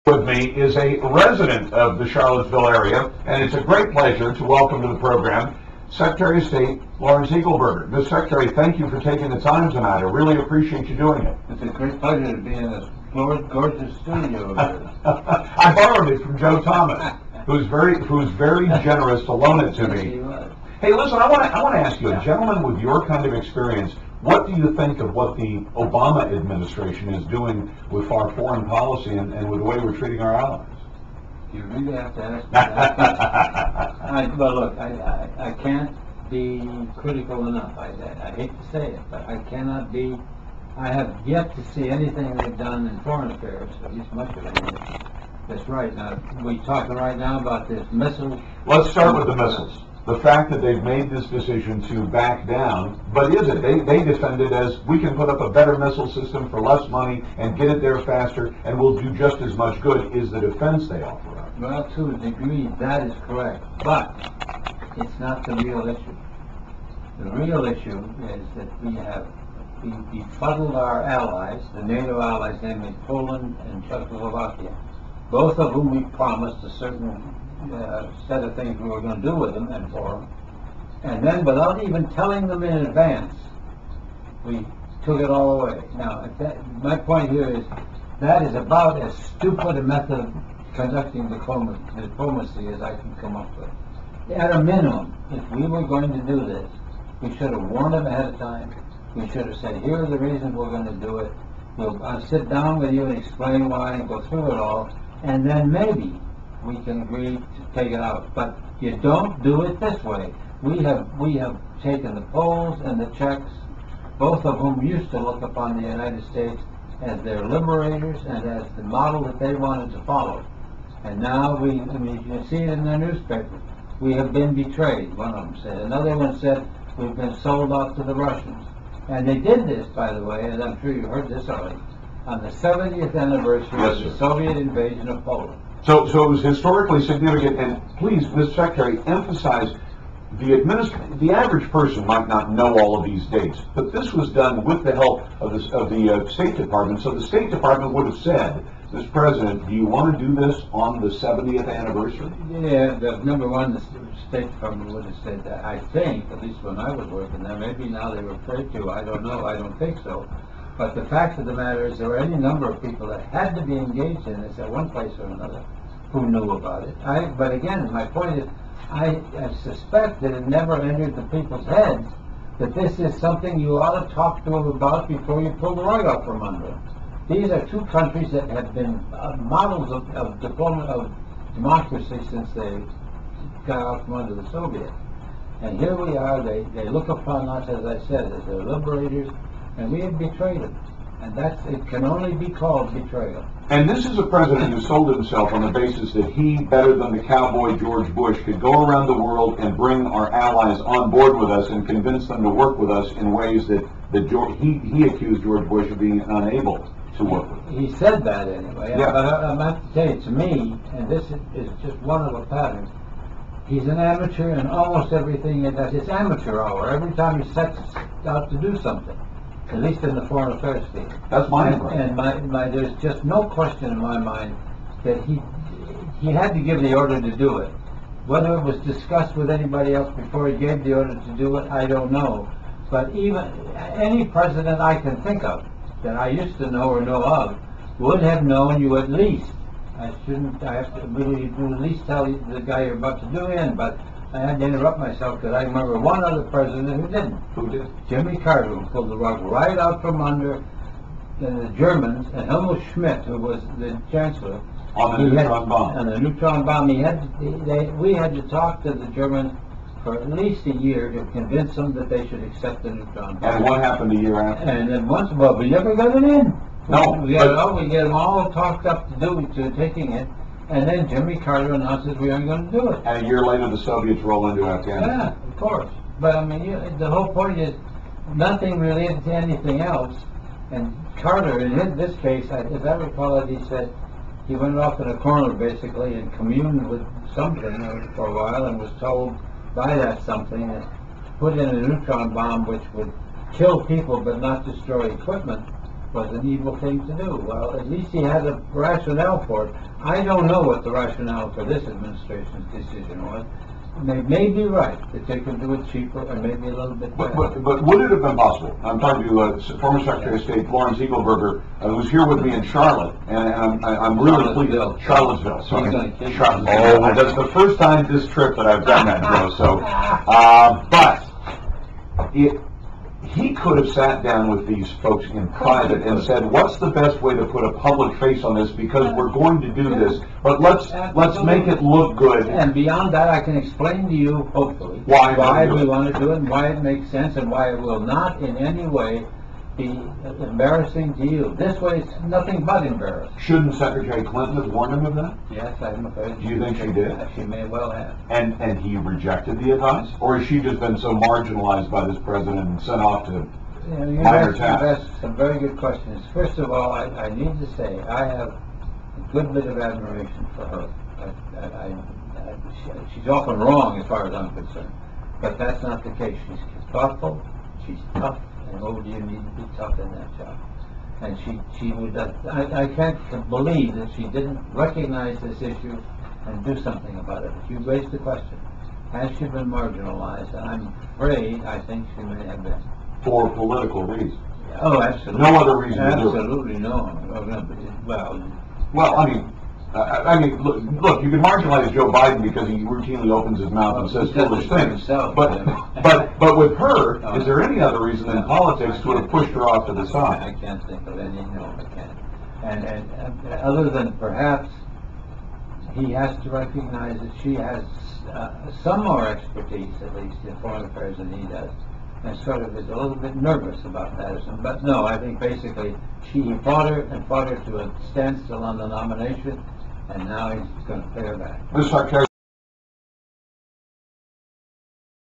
With me is a resident of the Charlottesville area, and it's a great pleasure to welcome to the program Secretary of State Lawrence Eagleburger. Mr. Secretary, thank you for taking the time tonight. I really appreciate you doing it. It's a great pleasure to be in this gorgeous studio. I borrowed it from Joe Thomas, who's very generous to loan it to me. Hey, listen, I want to ask you, a gentleman with your kind of experience, what do you think of what the Obama administration is doing with our foreign policy and with the way we're treating our allies? You really have to ask me that. Well, look, I can't be critical enough. I hate to say it, but I cannot be. I have yet to see anything they've done in foreign affairs, at least much of it. That's right. Now, we're talking right now about this missile. Let's start with the missiles. The fact that they've made this decision to back down, but is it? They defend it as we can put up a better missile system for less money and get it there faster, and we'll do just as much good, is the defense they offer up. Well, to a degree, that is correct, but it's not the real issue. The real issue is that we befuddled our allies, the NATO allies, namely Poland and Czechoslovakia, both of whom we promised a certain set of things we were going to do with them and for them, and then without even telling them in advance, we took it all away. Now, my point here is that is about as stupid a method of conducting diplomacy as I can come up with. At a minimum, if we were going to do this, we should have warned them ahead of time. We should have said, here are the reasons we're going to do it. I'll sit down with you and explain why and go through it all, and then maybe we can agree to take it out. But you don't do it this way. We have taken the Poles and the Czechs, both of whom used to look upon the United States as their liberators and as the model that they wanted to follow. And now you can see it in the newspaper. We have been betrayed, one of them said. Another one said, we've been sold out to the Russians. And they did this, by the way, and I'm sure you heard this already, on the 70th anniversary of the Soviet invasion of Poland. So it was historically significant, and please, Mr. Secretary, emphasize the average person might not know all of these dates, but this was done with the help of the State Department. So the State Department would have said, Mr. President, do you want to do this on the 70th anniversary? Yeah, number one, the State Department would have said that. I think, at least when I was working there, maybe now they were afraid to. I don't know. I don't think so. But the fact of the matter is there were any number of people that had to be engaged in this at one place or another who knew about it. But again, my point is, I suspect that it never entered the people's heads that this is something you ought to talk to them about before you pull the rug out from under them. These are two countries that have been models of democracy since they got out from under the Soviets. And here we are, they look upon us, as I said, as their liberators, and we have betrayed them. And it can only be called betrayal. And this is a president who sold himself on the basis that he, better than the cowboy George Bush, could go around the world and bring our allies on board with us and convince them to work with us in ways that he accused George Bush of being unable to work with. He said that anyway. Yeah. But I have to tell you, to me, and this is just one of the patterns, he's an amateur in almost everything he does. It's amateur hour every time he sets out to do something. At least in the foreign affairs field. That's my impression. And there's just no question in my mind that he had to give the order to do it. Whether it was discussed with anybody else before he gave the order to do it, I don't know. But even any president I can think of that I used to know or know of would have known you at least. I have to really at least tell the guy you're about to do in, but I had to interrupt myself because I remember one other president who didn't. Who did? Jimmy Carter, who pulled the rug right out from under the Germans, and Helmut Schmidt, who was the chancellor. On the neutron bomb. On the neutron bomb, we had to talk to the Germans for at least a year to convince them that they should accept the neutron bomb. And what happened a year after? And then we never got it in. No. We get them all talked up to taking it. And then Jimmy Carter announces we aren't going to do it. And a year later, the Soviets roll into Afghanistan. Yeah, of course. But I mean, the whole point is nothing related to anything else. And Carter, in this case, as I recall it, he said he went off in a corner basically and communed with something for a while and was told by that something that put in a neutron bomb which would kill people but not destroy equipment was an evil thing to do. Well, at least he had a rationale for it. I don't know what the rationale for this administration's decision was. They may be right, that they can do it cheaper or maybe a little bit better. But would it have been possible? I'm talking to former Secretary of State Lawrence Eagleburger, who's here with me in Charlotte, and I'm really pleased. Charlottesville. Sorry. Charlottesville. Oh, that's the first time this trip that I've done that, Joe. So, he could have sat down with these folks in private and said, what's the best way to put a public face on this, because we're going to do this, but let's make it look good. And beyond that, I can explain to you, hopefully, why we want to do it and why it makes sense and why it will not in any way be embarrassing to you. This way, it's nothing but embarrassing. Shouldn't Secretary Clinton have warned him of that? Yes, I'm afraid. Do you think she did? She may well have. And he rejected the advice? Or has she just been so marginalized by this president and sent off to minor tasks? You've asked some very good questions. First of all, I need to say, I have a good bit of admiration for her. She's often wrong as far as I'm concerned. But that's not the case. She's thoughtful, she's tough, and oh, do you need to be tough in that job. And she would, I can't believe that she didn't recognize this issue and do something about it. If you raised the question, has she been marginalized? And I'm afraid, I think she may have been. For political reasons? Oh, absolutely. No other reason to do it? Absolutely no. Well, I mean, look, you can marginalize Joe Biden because he routinely opens his mouth and says foolish things. But with her, is there any other reason in politics to have pushed her off to the side? I can't think of any. No, I can't. And other than perhaps he has to recognize that she has some more expertise, at least in foreign affairs, than he does, and sort of is a little bit nervous about that. But no, I think basically he fought her to a standstill on the nomination. And now he's going to pay her back. Mr. Secretary.